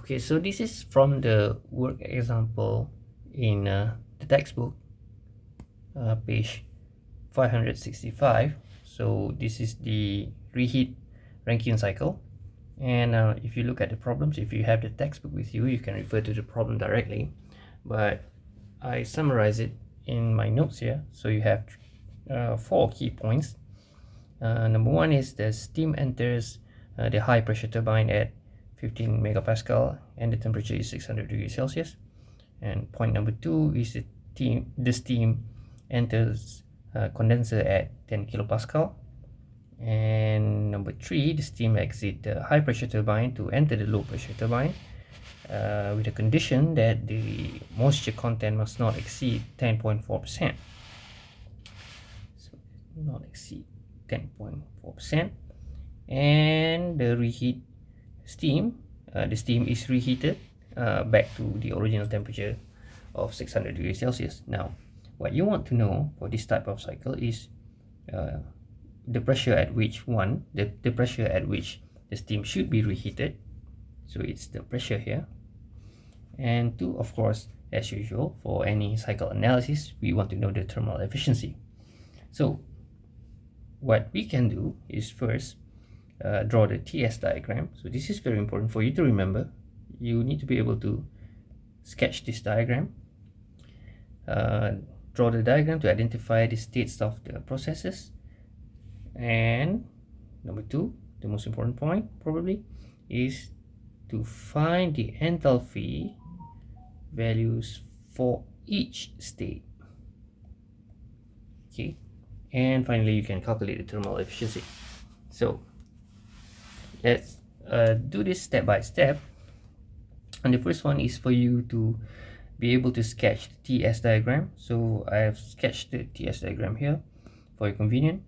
Okay, so this is from the work example in the textbook, page 565. So this is the reheat Rankine cycle. And if you look at the problems, if you have the textbook with you, you can refer to the problem directly. But I summarize it in my notes here. So you have 4 key points. Number 1 is the steam enters the high pressure turbine at 15 megapascal and the temperature is 600 degrees Celsius. And point number 2 is the steam enters condenser at 10 kilopascal. And number 3, the steam exits the high pressure turbine to enter the low pressure turbine with a condition that the moisture content must not exceed 10.4%. So not exceed 10.4%. And the reheat steam, the steam is reheated back to the original temperature of 600 degrees Celsius. Now, what you want to know for this type of cycle is the pressure at which the pressure at which the steam should be reheated. So it's the pressure here. And 2, of course, as usual, for any cycle analysis, we want to know the thermal efficiency. So what we can do is first draw the TS diagram. So this is very important for you to remember. You need to be able to sketch this diagram. Draw the diagram to identify the states of the processes. And number 2, the most important point probably, is to find the enthalpy values for each state. Okay, and finally you can calculate the thermal efficiency. So let's do this step by step. And the first one is for you to be able to sketch the TS diagram. So I have sketched the TS diagram here for your convenience,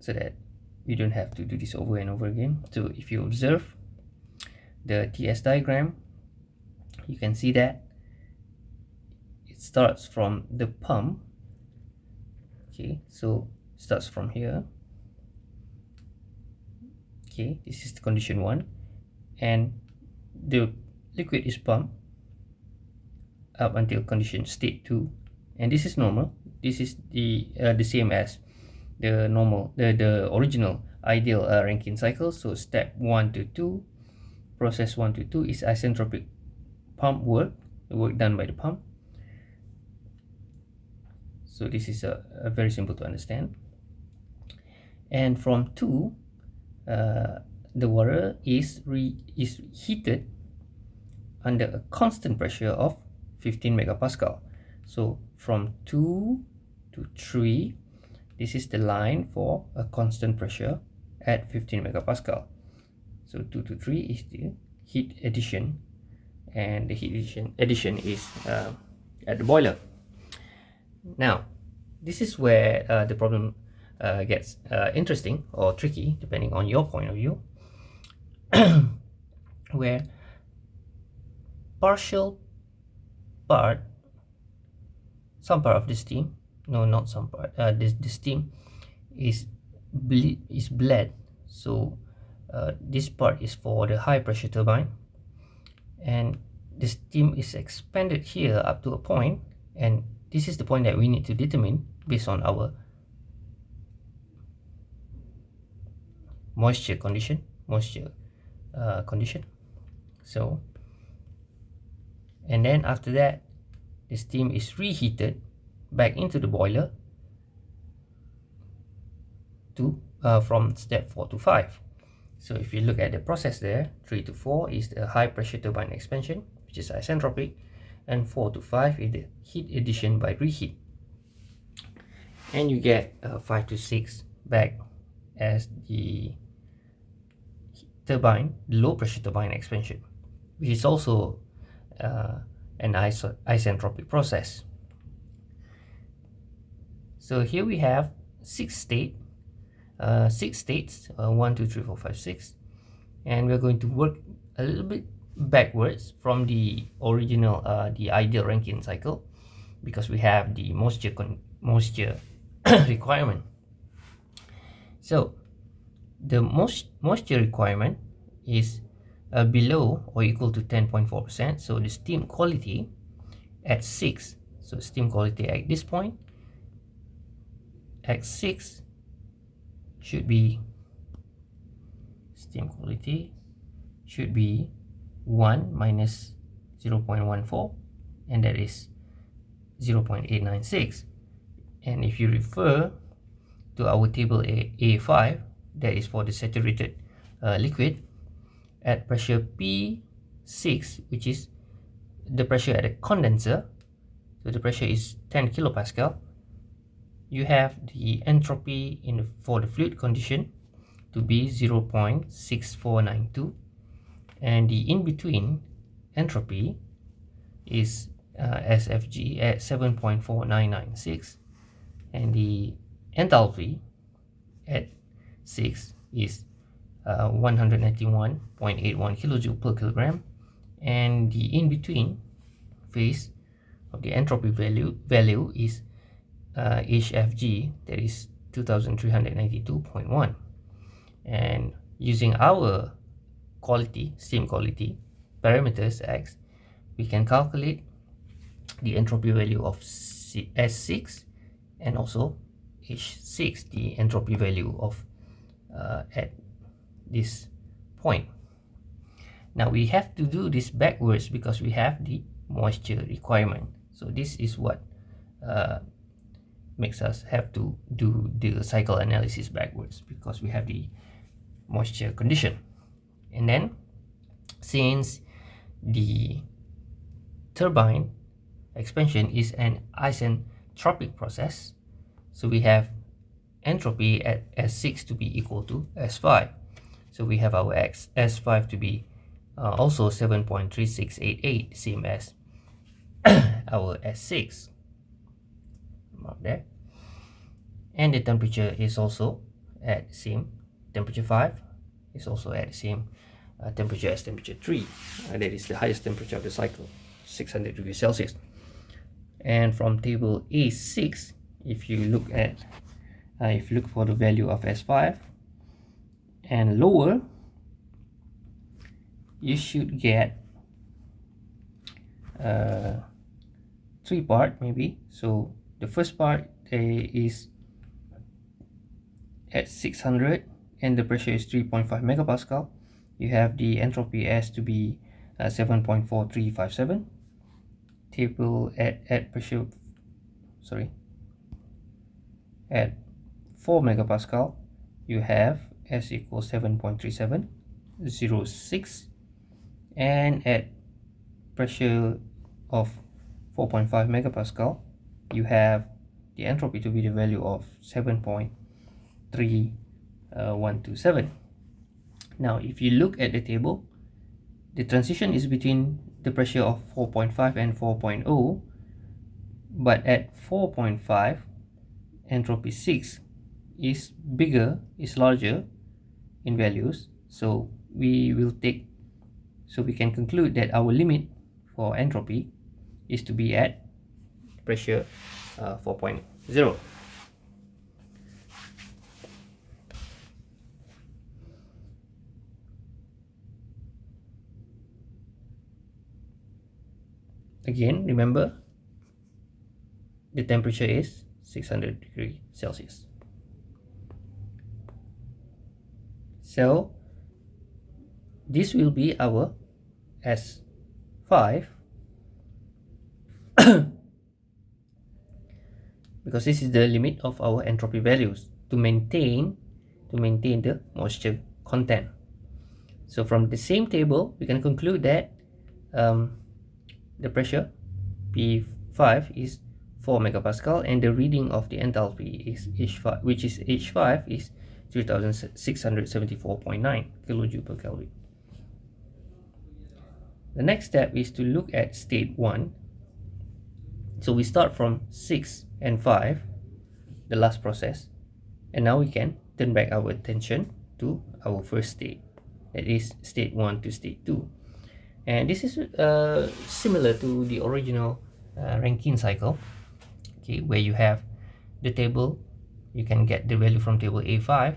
so that we don't have to do this over and over again. So if you observe the TS diagram, you can see that it starts from the pump. Okay, so it starts from here. Okay, this is the condition 1, and the liquid is pumped up until condition state 2, and this is normal. This is the same as the original ideal Rankine cycle. So step 1 to 2, process 1 to 2 is isentropic pump work, the work done by the pump. So this is a very simple to understand. And from 2, the water is heated under a constant pressure of 15 megapascal. So from 2 to 3, this is the line for a constant pressure at 15 megapascal. So 2 to 3 is the heat addition, and the heat addition is at the boiler. Now, this is where the problem gets interesting or tricky, depending on your point of view, where some part of the steam, no, not some part, the steam is bled. So this part is for the high pressure turbine, and the steam is expanded here up to a point, and this is the point that we need to determine based on our moisture condition. So, and then after that, the steam is reheated back into the boiler to from step 4 to 5. So if you look at the process there, 3 to 4 is the high pressure turbine expansion, which is isentropic, and 4 to 5 is the heat addition by reheat. And you get 5 to 6 back as the turbine, low pressure turbine expansion, which is also an isentropic process. So here we have 6 states, 1, 2, 3, 4, 5, 6, and we're going to work a little bit backwards from the original, the ideal Rankine cycle, because we have the moisture requirement. So the moisture requirement is below or equal to 10.4%. So the steam quality at 6, so steam quality at this point at 6 should be, steam quality should be 1 minus 0.14, and that is 0.896. And if you refer to our table A5, that is for the saturated liquid, at pressure P6, which is the pressure at a condenser, so the pressure is 10 kilopascal, you have the entropy for the fluid condition to be 0.6492, and the in-between entropy is SFG at 7.4996, and the enthalpy at 6 is 191.81 kilojoule per kilogram, and the in-between phase of the entropy value is HFG, that is 2392.1. And using our steam quality parameters X, we can calculate the entropy value of S6 and also H6, the entropy value of at this point. Now we have to do this backwards because we have the moisture requirement. So this is what makes us have to do the cycle analysis backwards, because we have the moisture condition. And then since the turbine expansion is an isentropic process, so we have entropy at S6 to be equal to S5. So we have our S5 to be also 7.3688, same as our S6 up there. And the temperature is also at the same temperature 5 is also at the same temperature as temperature 3. That is the highest temperature of the cycle, 600 degrees Celsius. And from table A6, if you look for the value of S5 and lower, you should get 3 part maybe. So the first part is at 600 and the pressure is 3.5 megapascal. You have the entropy S to be 7.4357. Table at pressure, at 4 megapascal, you have S equals 7.3706, and at pressure of 4.5 megapascal, you have the entropy to be the value of 7.3127. Now if you look at the table, the transition is between the pressure of 4.5 and 4.0, but at 4.5, entropy 6 is larger in values, so we can conclude that our limit for entropy is to be at pressure 4.0. Again, remember the temperature is 600 degrees Celsius. So this will be our S5 because this is the limit of our entropy values to maintain the moisture content. So from the same table, we can conclude that the pressure P5 is 4 megapascal and the reading of the enthalpy is H5, which is H5 is 3674.9 kilojoule per Kelvin. The next step is to look at state 1. So we start from 6 and 5, the last process, and now we can turn back our attention to our first state, that is state 1 to state 2. And this is similar to the original Rankine cycle, okay, where you have the table. You can get the value from table A5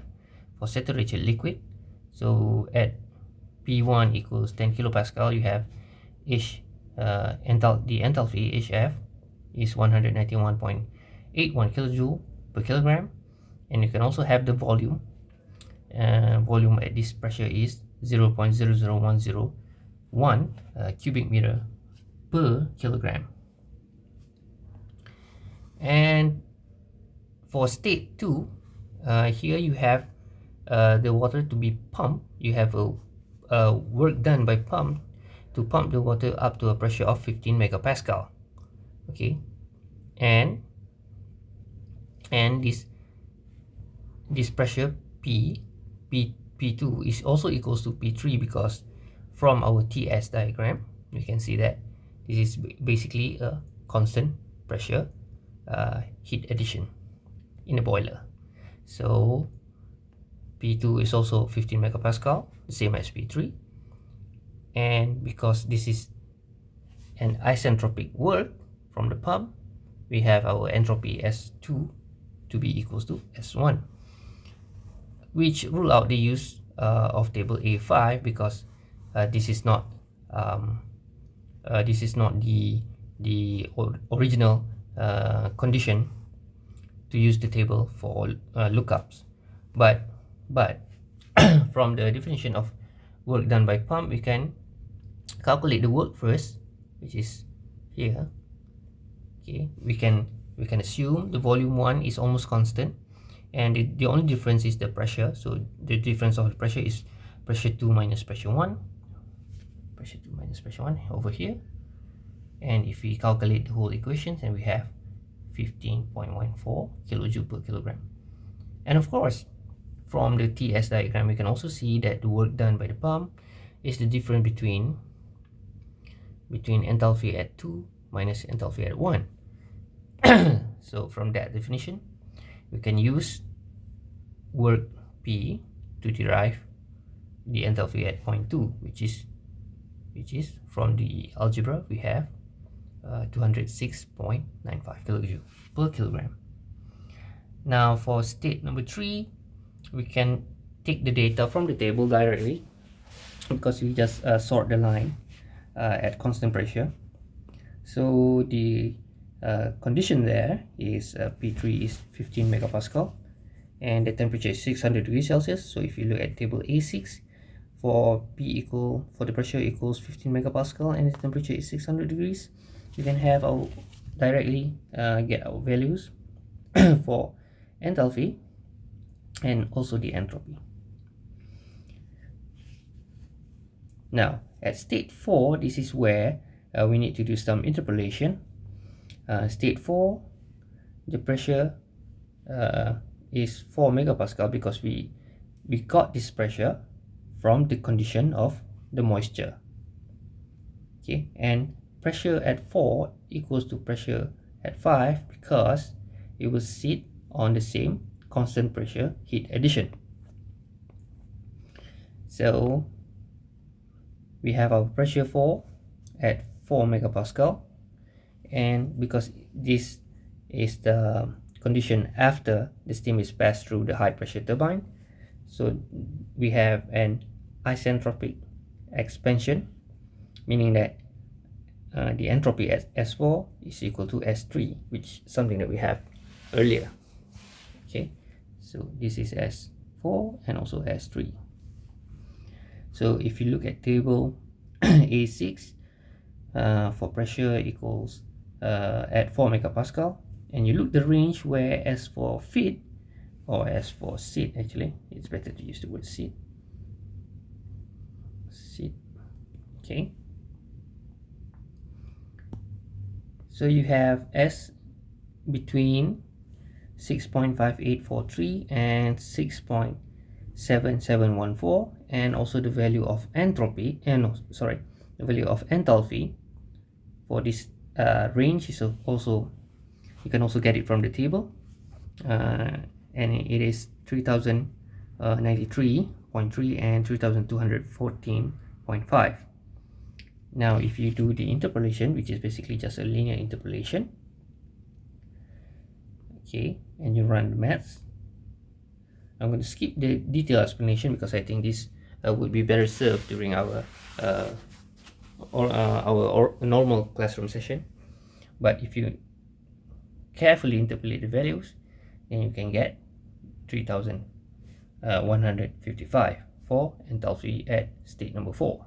for saturated liquid. So at P1 equals 10 kilopascal, you have H, the enthalpy HF is 191.81 kilojoule per kilogram, and you can also have the volume. Volume at this pressure is 0.00101 cubic meter per kilogram. And for state 2, here you have the water to be pumped. You have a work done by pump to pump the water up to a pressure of 15 megapascal. Okay, and this pressure P2 is also equals to P3, because from our TS diagram you can see that this is basically a constant pressure heat addition in a boiler. So P2 is also 15 megapascal, the same as P3, and because this is an isentropic work from the pump, we have our entropy S2 to be equals to S1, which rule out the use of table A5, because this is not the original condition to use the table for lookups. But from the definition of work done by pump, we can calculate the work first, which is here. Okay, we can assume the volume 1 is almost constant, and the only difference is the pressure. So the difference of the pressure is pressure 2 minus pressure 1, pressure 2 minus pressure 1 over here. And if we calculate the whole equation, then we have 15.14 kilojoule per kilogram. And of course, from the TS diagram, we can also see that the work done by the pump is the difference between enthalpy at 2 minus enthalpy at 1. So from that definition, we can use work P to derive the enthalpy at point 2, which is from the algebra we have 206.95 kilojoule per kilogram. Now for state number 3, we can take the data from the table directly, because we just sort the line at constant pressure. So the condition there is P3 is 15 megapascal, and the temperature is 600 degrees Celsius. So if you look at table A6, for the pressure equals 15 megapascal and the temperature is 600 degrees, you can have our directly get our values for enthalpy and also the entropy. Now at state 4, this is where we need to do some interpolation. State 4, the pressure is 4 megapascal, because we got this pressure from the condition of the moisture. Okay, and pressure at 4 equals to pressure at 5, because it will sit on the same constant pressure heat addition. So we have our pressure 4 at 4 megapascal, and because this is the condition after the steam is passed through the high pressure turbine, so we have an isentropic expansion, meaning that the entropy at S4 is equal to S3, which is something that we have earlier. Okay, so this is S4 and also S3. So if you look at table A6, for pressure equals at 4 megapascal, and you look the range where S4 fit, or S4 sit, actually it's better to use the word sit. Okay, so you have S between 6.5843 and 6.7714, and also the value of entropy, the value of enthalpy for this range is also, you can also get it from the table, and it is 3093.3 and 3214.5. Now if you do the interpolation, which is basically just a linear interpolation, okay, and you run the maths, I'm going to skip the detailed explanation because I think this would be better served during our our normal classroom session. But if you carefully interpolate the values, then you can get 3155 for enthalpy at state number 4.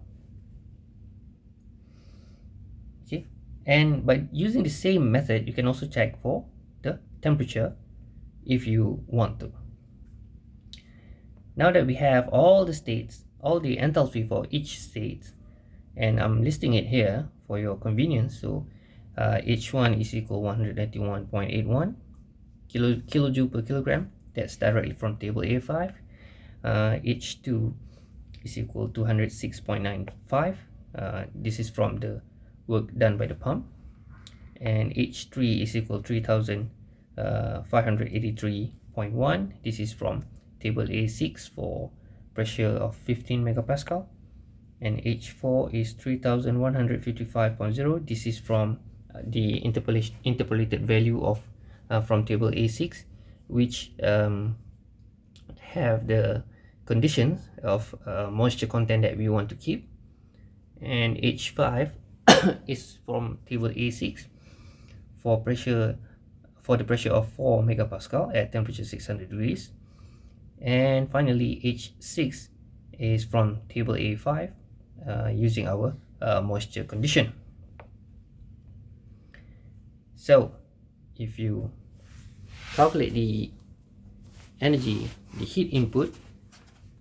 Okay, and by using the same method, you can also check for the temperature if you want to. Now that we have all the states, all the enthalpy for each state, and I'm listing it here for your convenience, so H1 is equal 191.81 kilojoule per kilogram. That's directly from table A5. H2 is equal to 206.95. This is from the work done by the pump. And H3 is equal to 3583.1. This is from table A6 for pressure of 15 megapascal. And H4 is 3155.0. This is from the interpolated value of from table A6, which have the conditions of moisture content that we want to keep. And H5 is from table A6 for the pressure of 4 megapascal at temperature 600 degrees. And finally, H6 is from table A5 using our moisture condition. So if you calculate the energy, the heat input,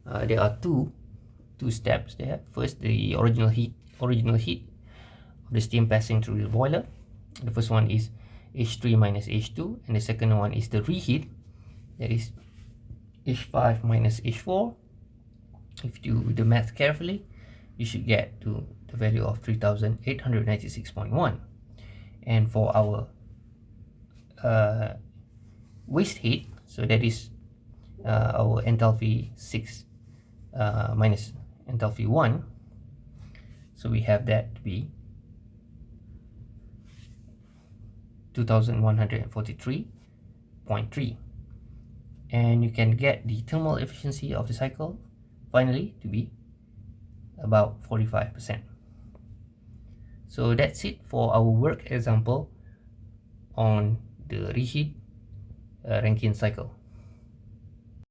there are two steps there. First, the original heat of the steam passing through the boiler. The first one is H3 minus H2, and the second one is the reheat, that is H5 minus H4. If you do the math carefully, you should get to the value of 3896.1. And for our waste heat, so that is our enthalpy 6 minus enthalpy 1, so we have that to be 2143.3, and you can get the thermal efficiency of the cycle finally to be about 45%. So that's it for our work example on the reheat Rankine cycle.